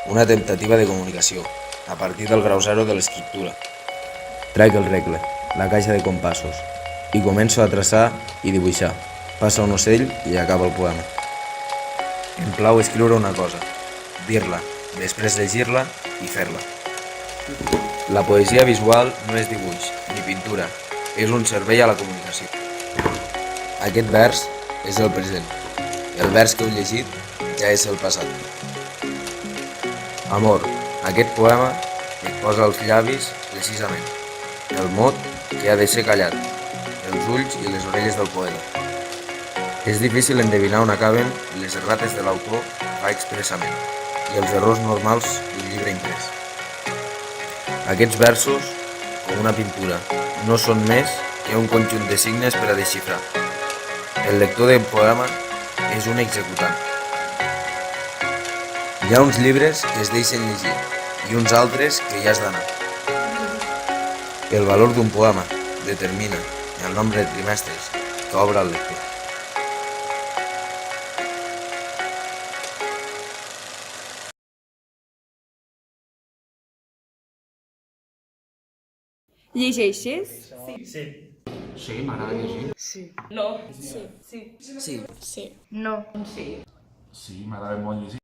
una temptativa de comunicació, a partir del grau zero de l'escriptura. Traic el regle, la caixa de compassos, i començo a traçar i dibuixar. Passa un ocell i acaba el poema. Em plau escriure una cosa, dir-la, després llegir-la i fer-la. La poesia visual no és dibuix ni pintura, és un servei a la comunicació. Aquest vers és el present. El vers que heu llegit ja és el passat. Amor, aquest poema et posa als llavis precisament el mot que ha de ser callat, els ulls i les orelles del poeta. És difícil endevinar on acaben les errates de l'autor que fa expressament i els errors normals d'un llibre imprès. Aquests versos, com una pintura, no són més que un conjunt de signes per a desxifrar. El lector del poema és un executant. Hi ha uns llibres que es deixen llegir i uns altres que hi has d'anar. El valor d'un poema determina el nombre de trimestres que obre el lector. Llegeixes? Sí. Sí, m'agrada llegir. Sí. No. Sí. Sí. Sí. Sí. No. Sí. Sí, m'agrada molt llegir.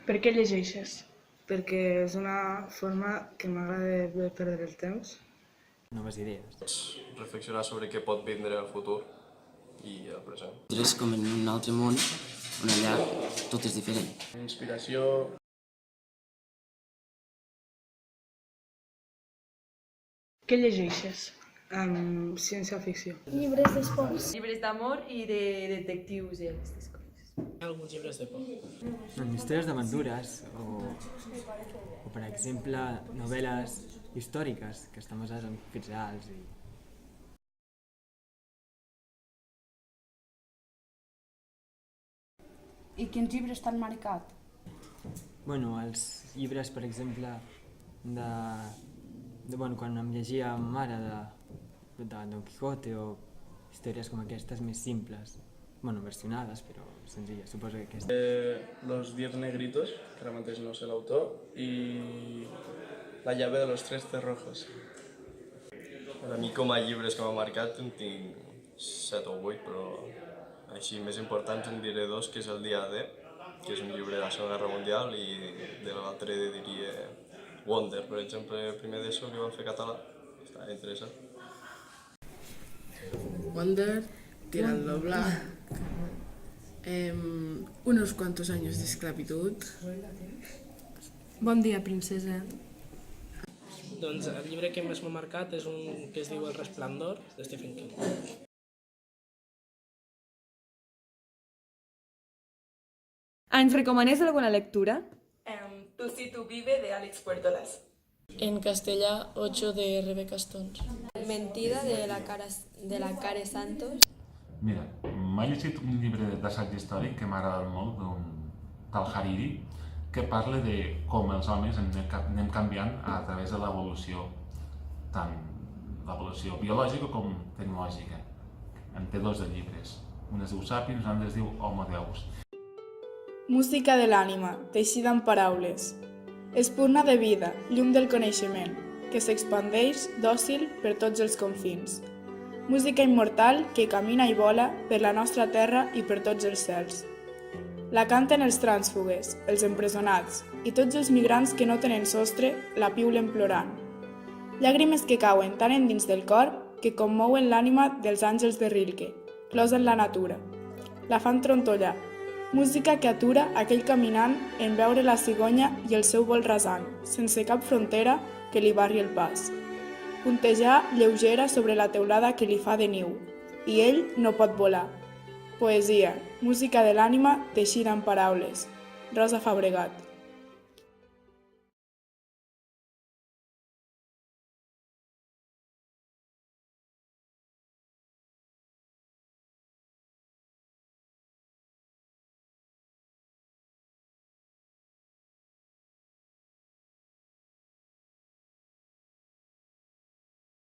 Per què llegeixes? Perquè és una forma que m'agrada de perdre el temps. Noves idees. Reflexionar sobre què pot vindre el futur i el present. És com en un altre món, on allà tot és diferent. Inspiració. Què llegeixes? Ciència-ficció. Llibres d'esports. Llibres d'amor i de detectius i aquestes coses. Alguns llibres de por. Històries d'aventures o, per exemple, novel·les històriques que estan basades en fets reals. I quins llibres t'han marcat? Bueno, els llibres, per exemple, quan em llegia amb mare de Don Quijote o històries com aquestes més simples, versionades, però senzilles, suposo que aquestes. Los 10 negritos, que ara mateix no sé l'autor, i La llave de los tres cerrojos. A mi com a llibres que m'ha marcat en tinc 7 o 8, però així més importants en diré 2, que és El dia D, que és un llibre de la Segona Guerra Mundial, i de l'altre diria Wonder, per exemple, el primer d'ESO que van fer català, està interessant. Wonder, Tirando Black, unos cuantos años de esclavitud. Bon dia, princesa. Doncs el llibre que més m'ha marcat és un que es diu El Resplendor, de Stephen King. Ens recomanes alguna lectura? Tu si tu vive, de Àlex Puertolas. En castellà, 8 de Rebeca Stones. Mentida de la Care Santos. Mira, m'ha llegit un llibre d'assaig històric que m'ha agradat molt, d'un tal Hariri, que parla de com els homes anem canviant a través de l'evolució, tant l'evolució biològica com tecnològica. En té 2 de llibres. Un es diu Sapiens, un altre es diu Homo Deus. Música de l'ànima, teixida en paraules. Espurna de vida, llum del coneixement, que s'expandeix dòcil per tots els confins. Música immortal que camina i vola per la nostra terra i per tots els cels. La canten els trànsfugues, els empresonats i tots els migrants que no tenen sostre la piulen plorant. Llàgrimes que cauen tan endins del cor que commouen l'ànima dels àngels de Rilke, clos en la natura. La fan trontollar. Música que atura aquell caminant en veure la cigonya i el seu vol rasant, sense cap frontera que li barri el pas. Puntejar lleugera sobre la teulada que li fa de niu, i ell no pot volar. Poesia, música de l'ànima teixida en paraules. Rosa Fabregat.